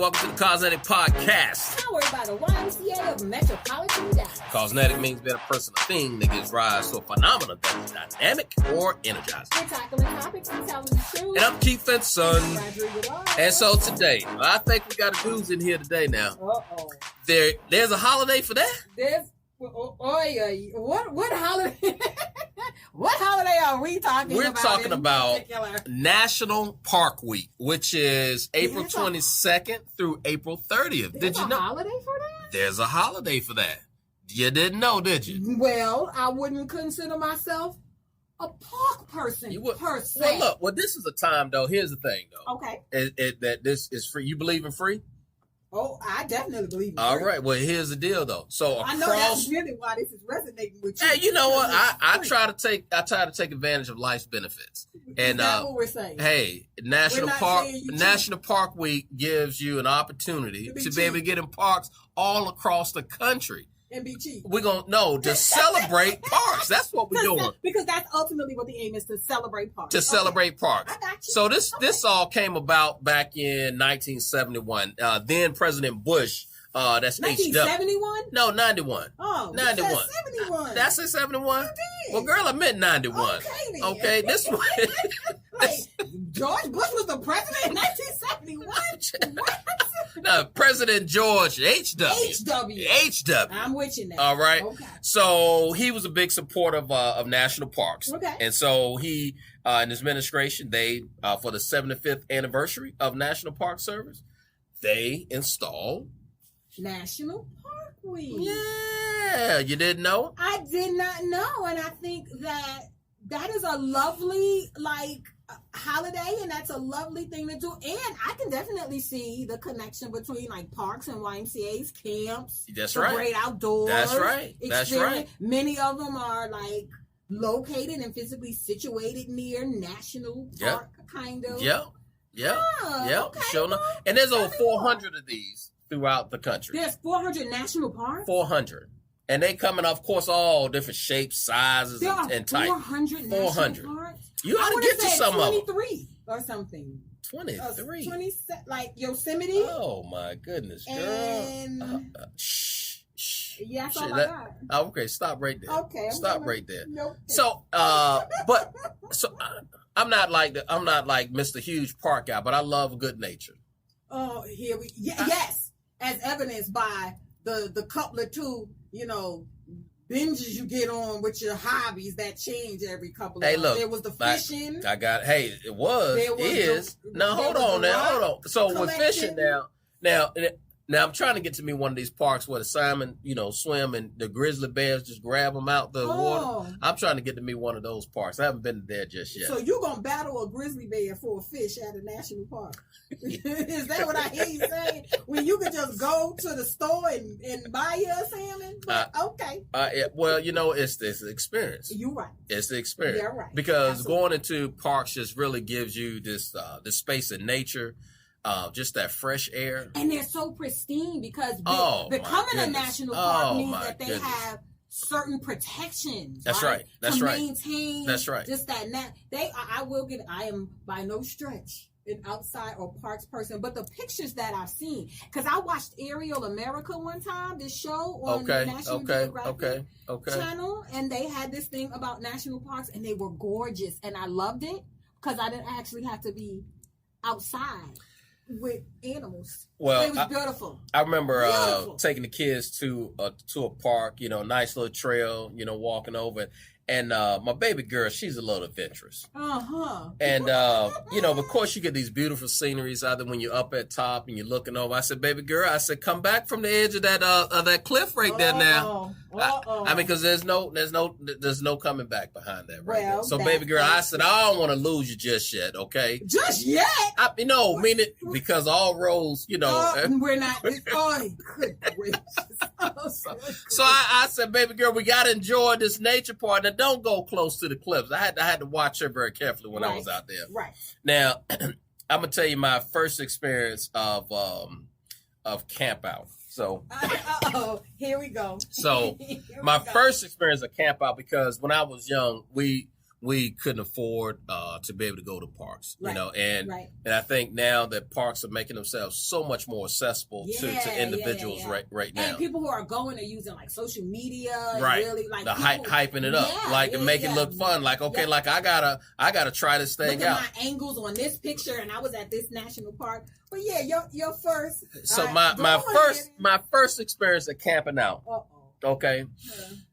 welcome to the CAUSENETIC podcast. Powered by the YMCA of Metropolitan Dallas. CAUSENETIC means being a person or thing that gives rise to a phenomenon that is dynamic or energizing. We're tackling topics and telling the truth. And I'm Keith and Son. Rodrigo. And so today, I think we got a dudes in here today now. Uh-oh. There's a holiday for that? What holiday? What holiday are we talking about? We're talking about National Park Week, which is April 22nd through April 30th. Did you know? There's a holiday for that? There's a holiday for that. You didn't know, did you? Well, I wouldn't consider myself a park person per se. Well, this is a time, though. Here's the thing, though. Okay. That this is free. You believe in free? Oh, I definitely believe in free. All right. Well, here's the deal, though. So I know that's really why this is resonating with you. Hey, you know what? I try to take advantage of life's benefits. And that's what we're saying. Hey, National Park Week gives you an opportunity to be able to get in parks all across the country. And be cheap. We're going to celebrate parks. That's what we're doing. Because that's ultimately what the aim is, to celebrate parks. Celebrate parks. I got you. So this all came about back in 1971. Then President Bush, that's 1971? No, 91. Oh, 91. 71. That's it, 71? You did. Well, girl, I meant 91. Okay, this one. George Bush was the president in 1971? What? No, President George H.W. H.W. I'm with you now. All right. Okay. So he was a big supporter of national parks. Okay. And so he, in his administration, they, for the 75th anniversary of National Park Service, they installed National Park Week. Yeah. You didn't know? I did not know. And I think that is a lovely, holiday, and that's a lovely thing to do. And I can definitely see the connection between parks and YMCA's, camps. That's right. Great outdoors. That's right. That's right. Many of them are located and physically situated near national park, kind of. Yep. Okay. Sure enough. And there's over 400 of these throughout the country. There's 400 national parks? 400. And they come in, of course, all different shapes, sizes, and types. 400 national parks? You ought to get to some of them. 23 or something. 23. 20, Yosemite. Oh my goodness, girl. And shh. Yeah, that's all I got. Okay, stop right there. Okay, stop right there. Nope. So, I'm not like Mr. Huge Park guy, but I love good nature. Oh, yes, as evidenced by the couple of two, binges you get on with your hobbies that change every couple of months. Look, there was the fishing. Hold on. So with fishing now I'm trying to get to me one of these parks where the salmon, swim and the grizzly bears just grab them out the water. I'm trying to get to me one of those parks. I haven't been there just yet. So you're going to battle a grizzly bear for a fish at a national park? Is that what I hear you saying? When you could just go to the store and buy you a salmon? Okay. It's the experience. You're right. It's the experience. Yeah, right. Because Absolutely. Going into parks just really gives you this space in nature. Just that fresh air. And they're so pristine because becoming a national park means that they have certain protections. That's right. To maintain. That's right. Just that. I am by no stretch an outside or parks person, but the pictures that I've seen, because I watched Aerial America one time, this show on the National Geographic channel, and they had this thing about national parks, and they were gorgeous, and I loved it because I didn't actually have to be outside with animals. Well, it was beautiful. I remember taking the kids to a park, nice little trail, walking over. And my baby girl, she's a little adventurous. And, of course, you get these beautiful sceneries either when you're up at top and you're looking over. I said, baby girl, come back from the edge of that cliff right there now. Because there's no coming back behind that right there. So, baby girl, I said, I don't want to lose you just yet, okay? Just yet? Because all roads, we're not. Oh, good gracious. So I said, baby girl, we got to enjoy this nature part. Now, don't go close to the cliffs. I had to watch her very carefully when I was out there. Right. Now, I'm gonna tell you my first experience of camp out. So, here we go. So, my first experience of camp out, because when I was young, we we couldn't afford to be able to go to parks, right. you know, and right. and I think now that parks are making themselves so much more accessible to individuals right now. And people who are going are using like social media, right? And really like the hyping it up, to make it look fun. Like like I gotta try this thing look out. At my angles on this picture, and I was at this national park. But yeah, your first. So my first experience at camping out,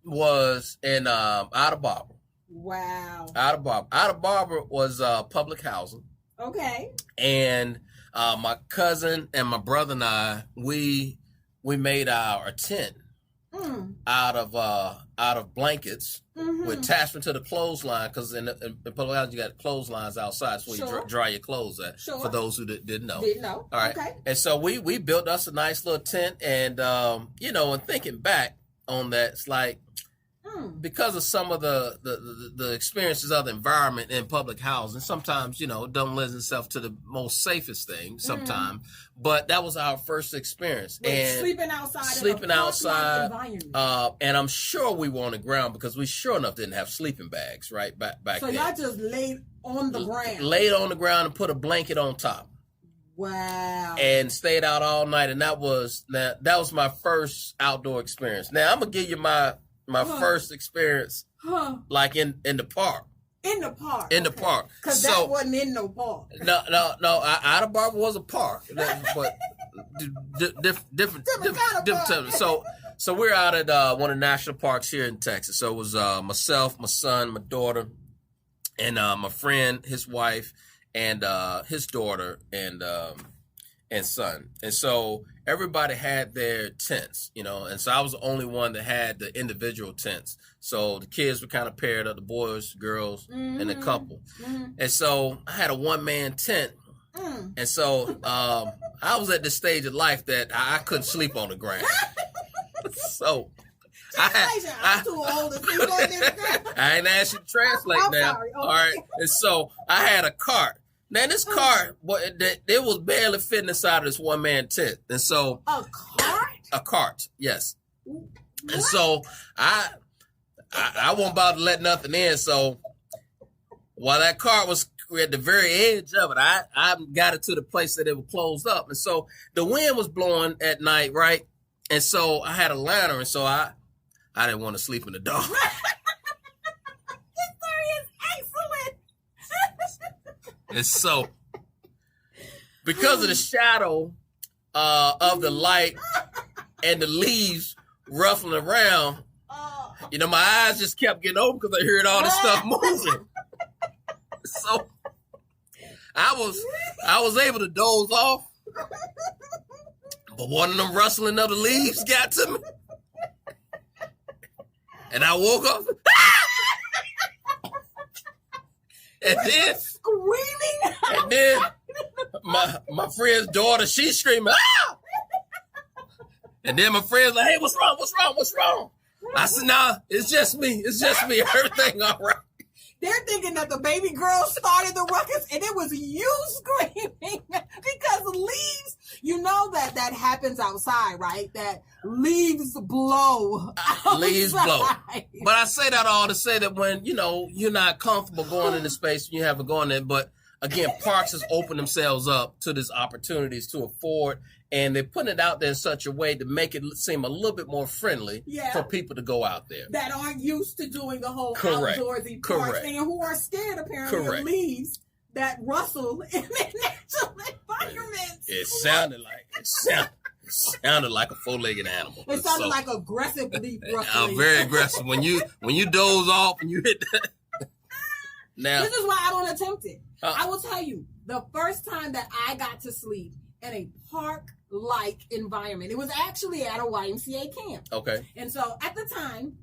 was in Outer Barbara. Wow. Outer Barbara was public housing. Okay. And my cousin and my brother and I, we made our tent out of blankets with attachment to the clothesline, because in public housing you got clotheslines outside, so you dry your clothes at. For those who didn't know. All right. Okay. And so we built us a nice little tent, and and thinking back on that, it's like, because of some of the experiences of the environment in public housing, sometimes, it don't lend itself to the most safest thing sometimes, but that was our first experience. And sleeping outside, and I'm sure we were on the ground because we sure enough didn't have sleeping bags, right? Back so then. y'all just laid on the ground? Laid on the ground and put a blanket on top. Wow. And stayed out all night, and that was my first outdoor experience. Now I'm gonna give you my first experience, like in the park. In the park. In the park. Because that wasn't in no park. No. Outer Barbara was a park, but different kind of So we're out at one of the national parks here in Texas. So it was myself, my son, my daughter, and my friend, his wife, and his daughter, and son. And so everybody had their tents, and so I was the only one that had the individual tents. So the kids were kind of paired up, the boys, girls, and a couple. And so I had a one-man tent. And so I was at this stage of life that I couldn't sleep on the ground. So I'm too old to sleep on the ground. I ain't asked you to translate now. Sorry. All right. And so I had a cart. Now this cart, it was barely fitting inside of this one-man tent, and so a cart, yes. What? And so I wasn't about to let nothing in. So while that cart was at the very edge of it, I got it to the place that it was closed up, and so the wind was blowing at night, right? And so I had a lantern, and so I didn't want to sleep in the dark. And so, because of the shadow of the light and the leaves ruffling around, my eyes just kept getting open because I heard all this stuff moving. So, I was able to doze off, but one of them rustling of the leaves got to me, and I woke up. And then screaming. And then my friend's daughter, she's screaming, ah! And then my friend's like, hey, what's wrong? I said, nah, it's just me. Everything all right. They're thinking that the baby girl started the ruckus, and it was you screaming because leaves, that happens outside, right? That leaves blow. Leaves blow. But I say that all to say that when, you're not comfortable going into space, you haven't gone in. But again, parks has opened themselves up to these opportunities to afford, and they're putting it out there in such a way to make it seem a little bit more friendly for people to go out there. That aren't used to doing the whole outdoorsy park thing, and who are scared apparently of leaves that rustle in their natural environment. It sounded like a four-legged animal. It sounded like aggressive leaf rustling. Very aggressive. When you doze off and you hit that. Now, this is why I don't attempt it. I will tell you, the first time that I got to sleep in a park-like environment, it was actually at a YMCA camp. Okay. And so at the time,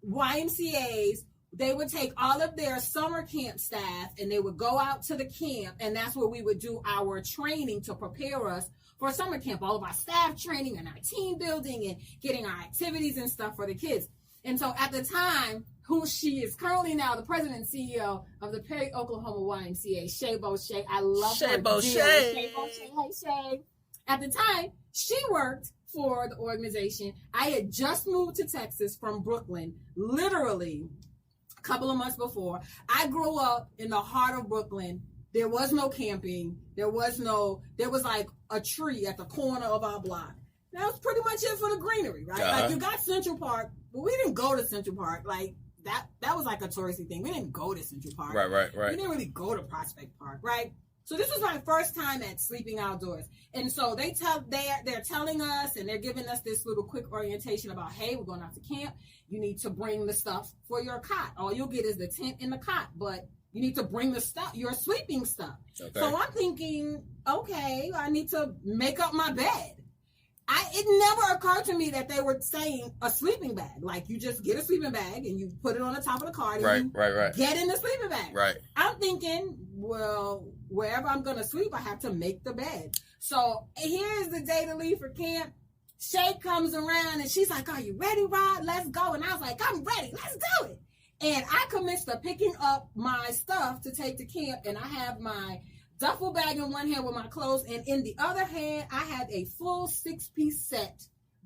YMCAs, they would take all of their summer camp staff and they would go out to the camp, and that's where we would do our training to prepare us for summer camp, all of our staff training and our team building and getting our activities and stuff for the kids. And so at the time, who she is currently now the president and CEO of the Perry, Oklahoma YMCA, Shay Beauchamp. I love her. Shay Beauchamp. Hey, Shay. At the time, she worked for the organization. I had just moved to Texas from Brooklyn, literally couple of months before. I grew up in the heart of Brooklyn. There was no camping. There was like a tree at the corner of our block. That was pretty much it for the greenery, right? Like, you got Central Park, but we didn't go to Central Park. Like, that was like a touristy thing. We didn't go to Central Park. Right. We didn't really go to Prospect Park, right? So this was my first time at sleeping outdoors. And so they're telling us, and they're giving us this little quick orientation about, hey, we're going out to camp. You need to bring the stuff for your cot. All you'll get is the tent and the cot, but you need to bring the stuff, your sleeping stuff. Okay. So I'm thinking, okay, I need to make up my bed. It never occurred to me that they were saying a sleeping bag. Like, you just get a sleeping bag and you put it on the top of the car and right. Get in the sleeping bag. Right. I'm thinking, well, wherever I'm going to sleep, I have to make the bed. So here's the day to leave for camp. Shay comes around and she's like, are you ready, Rod? Let's go. And I was like, I'm ready. Let's do it. And I commenced to picking up my stuff to take to camp. And I have my duffel bag in one hand with my clothes, and in the other hand, I had a full 6-piece set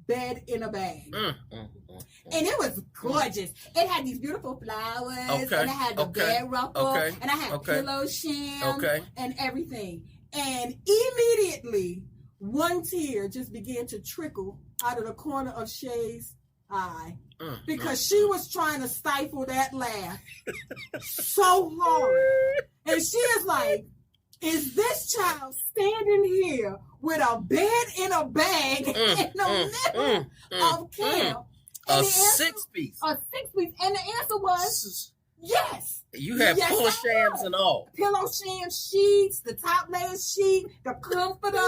bed in a bag. And it was gorgeous. It had these beautiful flowers, and it had the bed ruffle, and I had pillow sham and everything. And immediately, one tear just began to trickle out of the corner of Shay's eye. Because she was trying to stifle that laugh so hard. And she is like, is this child standing here with a bed in a bag in the middle of camp? A 6-piece. A 6-piece. And the answer was yes. You had pillow shams and all. Pillow sham sheets, the top layer sheet, the comforter,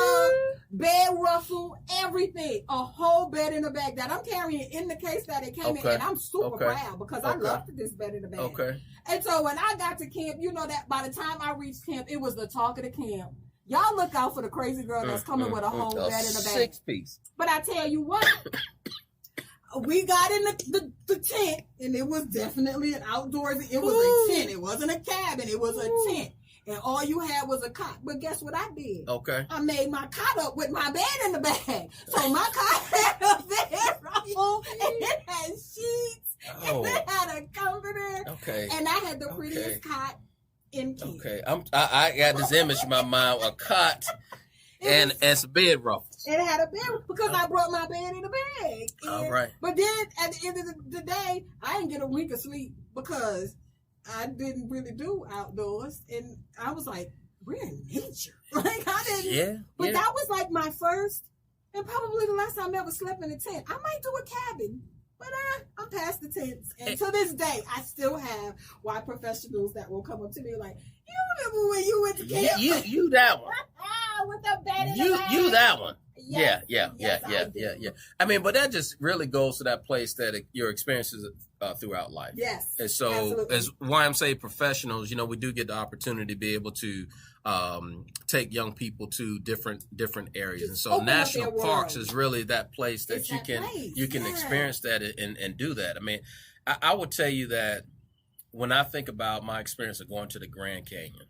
bed ruffle, everything. A whole bed in a bag that I'm carrying in the case that it came in. And I'm super proud because I loved this bed in a bag. Okay. And so when I got to camp, you know that by the time I reached camp, it was the talk of the camp. Y'all look out for the crazy girl that's coming with a whole bed in a bag. 6-piece. But I tell you what. We got in the tent, and it was definitely an outdoors. It was a tent. It wasn't a cabin. It was a tent. And all you had was a cot. But guess what I did? Okay. I made my cot up with my bed in the bag. So my cot had a bed ruffle, and it had sheets, and it had a comforter. Okay. And I had the prettiest cot in camp. Okay. I got this image in my mind, a cot and some bed ruffles. And it had a bed because I brought my bed in a bag. All right. But then at the end of the day, I didn't get a wink of sleep because I didn't really do outdoors. And I was like, we're in nature. Like, I didn't. Yeah. But that was like my first and probably the last time I ever slept in a tent. I might do a cabin. But I'm past the tents. And to this day, I still have white professionals that will come up to me like, you remember when you went to camp? You that one. With the bed in the bag. You that one. Yes, yeah. I mean, but that just really goes to that place that your experiences throughout life. Yes. And so, absolutely. As YMCA professionals, you know, we do get the opportunity to be able to take young people to different areas. And so, national parks is really that place that you can experience that and do that. I mean, I would tell you that when I think about my experience of going to the Grand Canyon.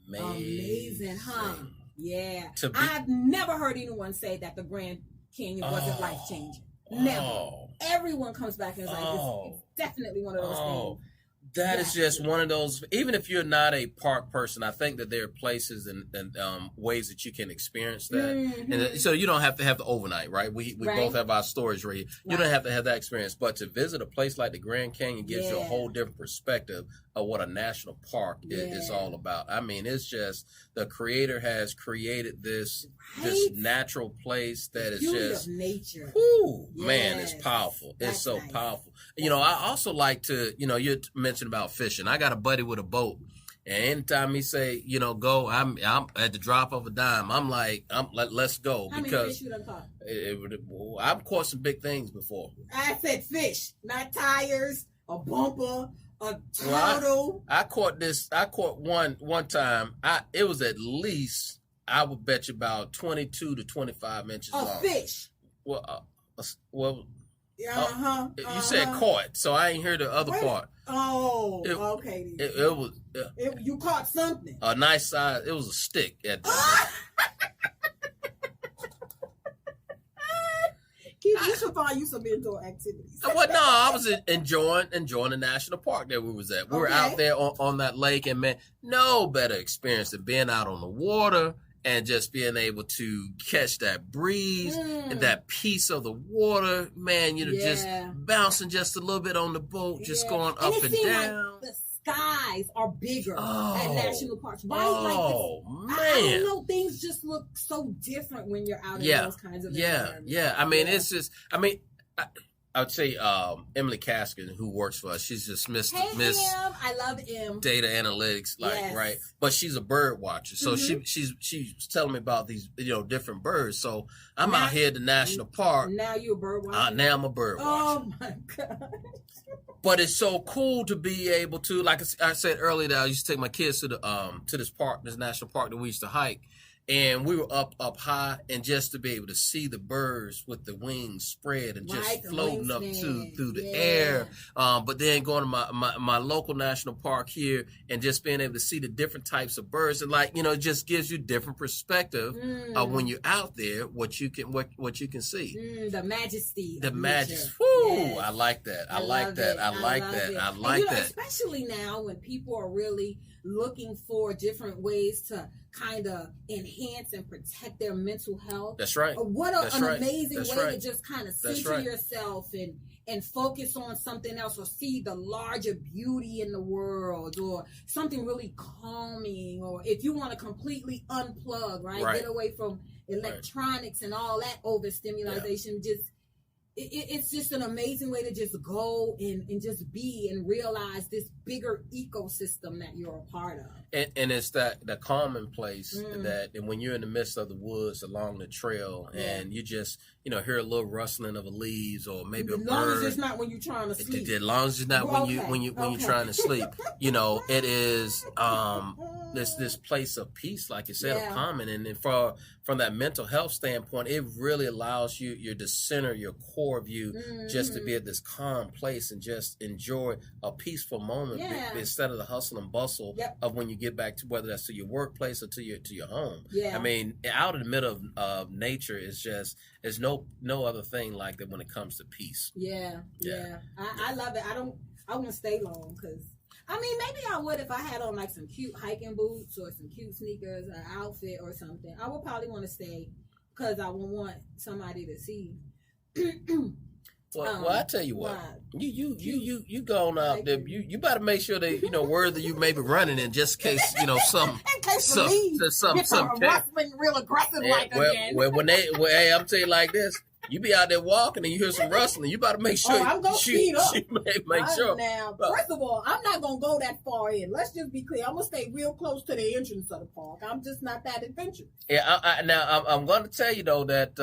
Amazing, huh? Yeah. I've never heard anyone say that the Grand Canyon wasn't life-changing. Never. Everyone comes back and is like, it's definitely one of those things. That is just one of those, even if you're not a park person, I think that there are places and ways that you can experience that. Mm-hmm. And so you don't have to have the overnight, right? We both have our stories right here. You don't have to have that experience, but to visit a place like the Grand Canyon gives you a whole different perspective of what a national park is all about. I mean, it's just the creator has created this natural place that is just nature. Whoo, man, it's powerful. It's so powerful. You know, I also like to, you know, you mentioned about fishing. I got a buddy with a boat, and anytime he say, you know, go, I'm at the drop of a dime. I'm like, let's go. How because many fish you done caught? I've caught some big things before. I said fish, not tires, a bumper, a turtle. Well, I caught one time. It was at least, I would bet you about 22 to 25 inches long. A fish. Well. You said caught, so I ain't heard the other part. Oh, okay. It was. You caught something. A nice size. It was a stick at the you should find you some indoor activities. Well, no, I was enjoying the national park that we was at. We were out there on that lake, and man, no better experience than being out on the water and just being able to catch that breeze and that piece of the water. Man, just bouncing just a little bit on the boat, just going up and down. Like skies are bigger at national parks, right? Man. I don't know, things just look so different when you're out in those kinds of environments. I mean, it's just, I would say Emily Caskin, who works for us, she's just Miss I love data analytics, right? But she's a bird watcher, so she's telling me about these different birds. So I'm out here at the national park. Now you're a bird watcher. Now I'm a bird watcher. Oh my god! But it's so cool to be able to, like I said earlier, that I used to take my kids to this park, this national park that we used to hike. And we were up high, and just to be able to see the birds with the wings spread and just floating up through the air. But then going to my local national park here and just being able to see the different types of birds, and it just gives you different perspective when you're out there, what you can see. The majesty. The majesty. Woo! Yes. I like that. I like that. Especially now when people are really looking for different ways to kind of enhance and protect their mental health. That's right. What an amazing way to just kind of center yourself and focus on something else, or see the larger beauty in the world, or something really calming, or if you want to completely unplug, get away from electronics and all that overstimulation. It's just an amazing way to just go and just be and realize this bigger ecosystem that you're a part of. And it's the common place that, and when you're in the midst of the woods along the trail, and you just hear a little rustling of the leaves, or maybe a bird. As long as it's not when you're trying to sleep. As long as it's not when you're trying to sleep. It is this place of peace, like you said, of common, and then from that mental health standpoint, it really allows you to center your core of you just to be at this calm place and just enjoy a peaceful moment instead of the hustle and bustle of when you get back to, whether that's to your workplace or to your home. I mean, out in the middle of nature is just, there's no other thing like that when it comes to peace. I love it. I won't stay long, because maybe I would if I had on like some cute hiking boots or some cute sneakers, an outfit or something. I would probably want to stay because I would want somebody to see. Well, I tell you what, you going out there, you better make sure they where that you may be running in, just in case some rustling real aggressive again. Hey, I'm telling you like this. You be out there walking and you hear some rustling. You better make sure. I'm gonna speed up. Make sure. Now, first of all, I'm not gonna go that far in. Let's just be clear. I'm gonna stay real close to the entrance of the park. I'm just not that adventurous. Yeah. I'm going to tell you though that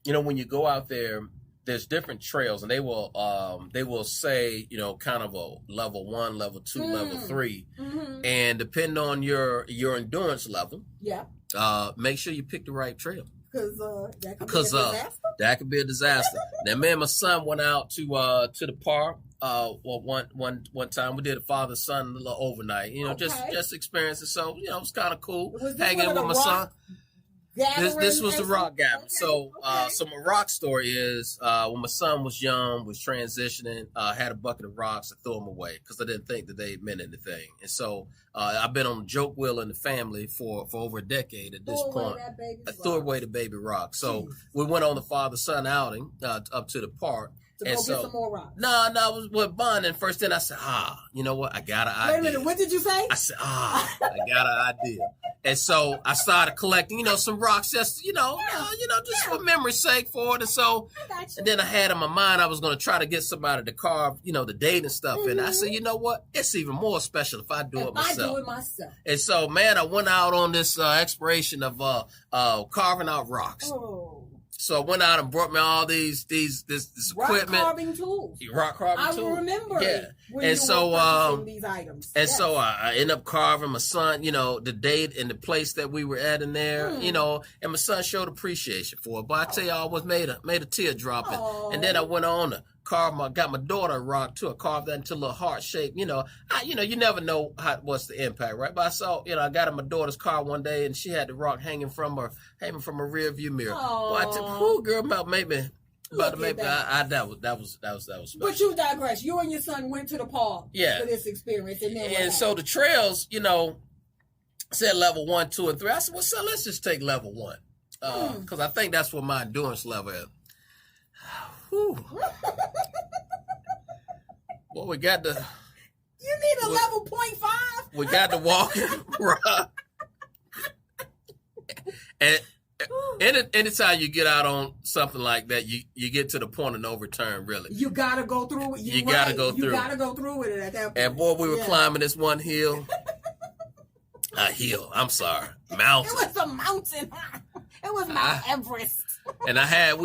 when you go out there, there's different trails, and they will say kind of a level 1, level 2, level 3, and depending on your endurance level, make sure you pick the right trail. Because that could be a disaster. Now, me and my son went out to the park. One time we did a father-son little overnight. Just experience it. So it was kind of cool hanging with my son. This was the rock gathering. So my rock story is when my son was young, was transitioning, had a bucket of rocks, I threw them away because I didn't think that they meant anything. And so I've been on the joke wheel in the family for over a decade at this point. I threw away the baby rock. So we went on the father-son outing up to the park. To go get some more rocks. No, I was with Bond, and first then I said, you know what? I got an idea. Wait a minute, what did you say? I said, I got an idea. And so I started collecting, some rocks just, just for memory's sake for it. And so, and then I had in my mind I was going to try to get somebody to carve, the date and stuff. And I said, you know what? It's even more special if I do it myself. And so, man, I went out on this exploration of carving out rocks. Oh. So I went out and brought me all this equipment. Rock carving tools. I remember. Yeah. When and you so were these items. And so I ended up carving my son, the date and the place that we were at in there, and my son showed appreciation for it. But I tell you, I almost made a tear drop. And then I went on to got my daughter a rock too. I carved that into a little heart shape. You never know what's the impact, right? But I saw, I got in my daughter's car one day and she had the rock hanging from her rear view mirror. Well, I said, girl, about maybe But maybe that was special. But you digress. You and your son went to the park for this experience, and then so the trails, said level 1, 2, and 3. I said, well, son, let's just take level 1, because I think that's what my endurance level is. Well, we got the. You need a level 0.5. We got the walking, and anytime you get out on something like that, you get to the point of no return. Really, you gotta go through it. You gotta go through. You gotta go through with it at that point. And boy, we were climbing this one hill. I'm sorry, mountain. It was a mountain. It was Mount Everest. And I had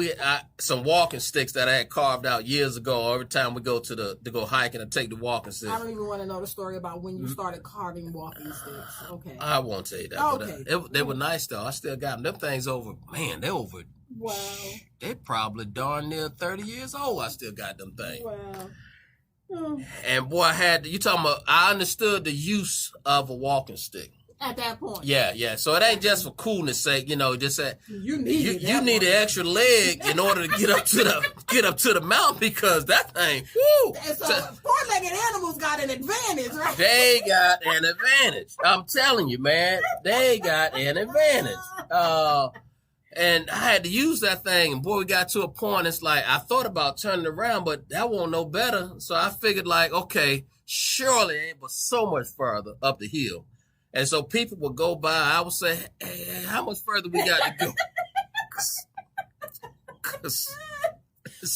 some walking sticks that I had carved out years ago. Every time we go to go hiking, I take the walking sticks. I don't even want to know the story about when you started carving walking sticks. Okay. I won't tell you that. Okay. But they were nice though. I still got them. Them things over. Man, they're over. Wow. They probably darn near 30 years old. I still got them things. Wow. Oh. And boy, I understood the use of a walking stick. At that point. Yeah. So it ain't just for coolness sake, just that you need an extra leg in order to get up to the mountain, because that thing, woo. So four-legged animals got an advantage, right? They got an advantage. I'm telling you, man. They got an advantage. And I had to use that thing, and boy, we got to a point, it's like, I thought about turning around, but that won't no better. So I figured like, okay, surely it ain't but so much further up the hill. And so people would go by. I would say, hey, how much further we got to go?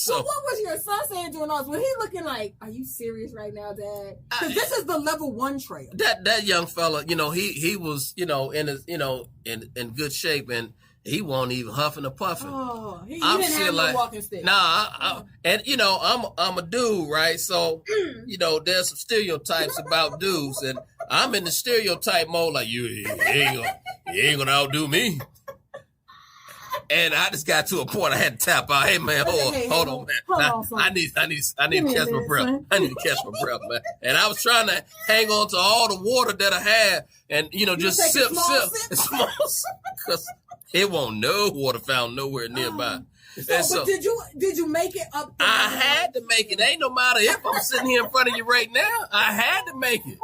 Well, what was your son saying during all this? Was he looking like, are you serious right now, Dad? Because this is the level 1 trail. That young fella, he was, in his, in good shape, and he wasn't even huffing or puffing. Oh, he didn't have no walking stick. Nah, and I'm a dude, right? So, there's some stereotypes about dudes, and I'm in the stereotype mode, like you ain't gonna outdo me. And I just got to a point I had to tap out. Hey man, hold on, man. I need to catch my breath. I need to catch my breath, man. And I was trying to hang on to all the water that I had, and just sip, because it won't no water fountain nowhere nearby. So, but did you make it up? I had to make it. Ain't no matter if I'm sitting here in front of you right now. I had to make it.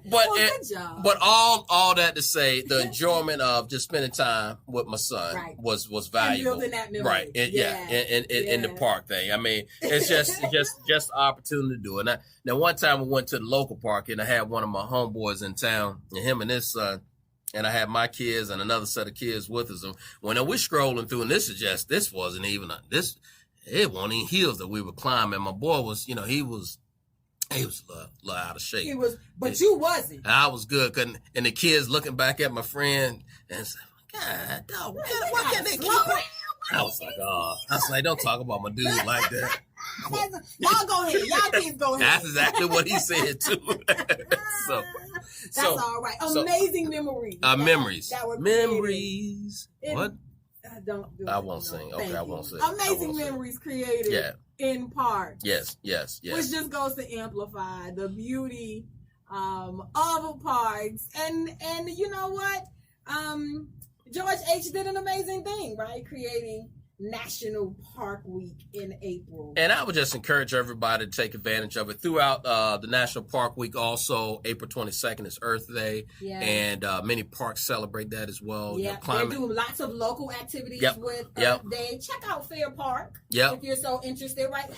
Good job. But all that to say, the enjoyment of just spending time with my son was valuable. And building that memory. Right. In the park thing. I mean, it's just an opportunity to do it. Now, one time we went to the local park, and I had one of my homeboys in town, and him and his son, and I had my kids and another set of kids with us. And when we're scrolling through, and this wasn't even it wasn't even hills that we were climbing. My boy was, he was a little out of shape. You wasn't. I was good. And the kids looking back at my friend and saying, God, dog, what can they keep? I was like, don't talk about my dude like that. Y'all go ahead. Y'all kids go ahead. That's exactly what he said too. That's all right. Amazing memories. Memories. That were memories. What? Don't do it. I won't sing. Okay, I won't sing. Amazing memories created in parks. Yes. Which just goes to amplify the beauty of parks. And you know what? George H. did an amazing thing, right? Creating National Park Week in April. And I would just encourage everybody to take advantage of it throughout the National Park Week. Also, April 22nd is Earth Day, and many parks celebrate that as well. Yeah, they're doing lots of local activities with Earth Day. Check out Fair Park if you're so interested. Right,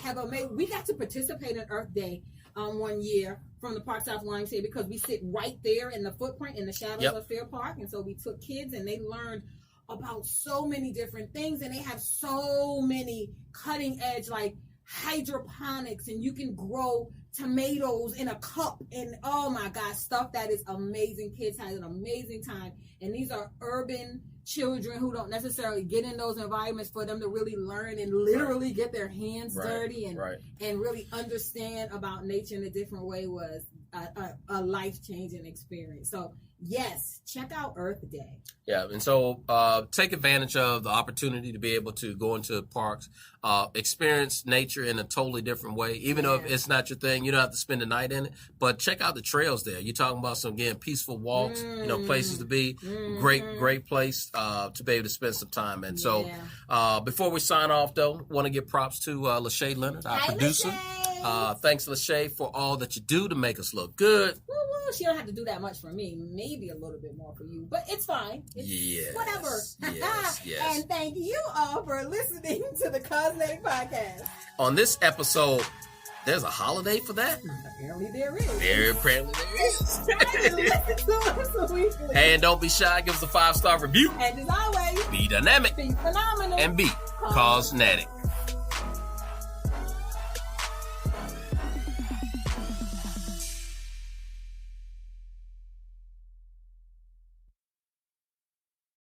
we got to participate in Earth Day 1 year from the Park South YMCA because we sit right there in the footprint in the shadows of Fair Park, and so we took kids and they learned about so many different things, and they have so many cutting edge like hydroponics, and you can grow tomatoes in a cup, and oh my gosh, stuff that is amazing. Kids had an amazing time, and these are urban children who don't necessarily get in those environments. For them to really learn and literally get their hands dirty and really understand about nature in a different way was a life-changing experience. So Yes, check out Earth Day. Yeah, and so take advantage of the opportunity to be able to go into parks, experience nature in a totally different way. Even though it's not your thing, you don't have to spend the night in it. But check out the trails there. You're talking about some, again, peaceful walks, places to be. Great place to be able to spend some time in. So before we sign off, though, want to give props to Lachey Leonard, our producer. Thanks, Lachey, for all that you do to make us look good. She don't have to do that much for me. Maybe a little bit more for you, but it's fine. It's whatever. Yes. And thank you all for listening to the CAUSENETIC podcast. On this episode, there's a holiday for that? Apparently there is. Apparently there is. Hey, and don't be shy. Give us a 5-star review. And as always, be dynamic. be phenomenal. And be CAUSENETIC.